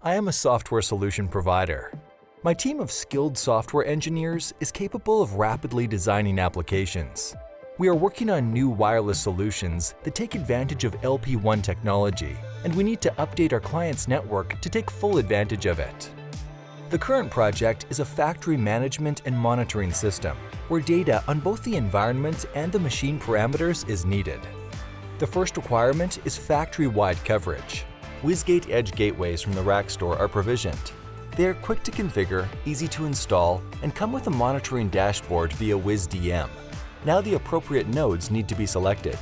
I am a software solution provider. My team of skilled software engineers is capable of rapidly designing applications. We are working on new wireless solutions that take advantage of LP1 technology, and we need to update our client's network to take full advantage of it. The current project is a factory management and monitoring system, where data on both the environment and the machine parameters is needed. The first requirement is factory-wide coverage. WizGate Edge gateways from the RAK store are provisioned. They are quick to configure, easy to install, and come with a monitoring dashboard via WizDM. Now the appropriate nodes need to be selected.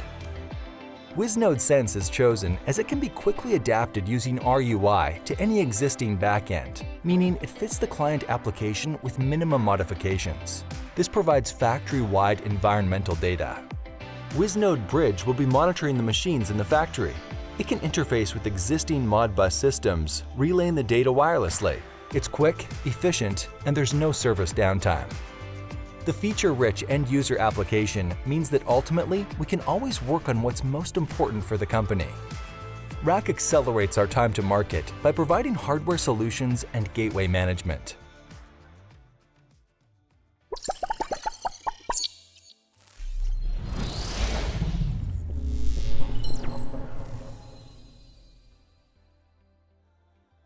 WizNode Sense is chosen as it can be quickly adapted using RUI to any existing backend, meaning it fits the client application with minimum modifications. This provides factory-wide environmental data. WizNode Bridge will be monitoring the machines in the factory. It can interface with existing Modbus systems, relaying the data wirelessly. It's quick, efficient, and there's no service downtime. The feature-rich end-user application means that ultimately we can always work on what's most important for the company. RAK accelerates our time to market by providing hardware solutions and gateway management.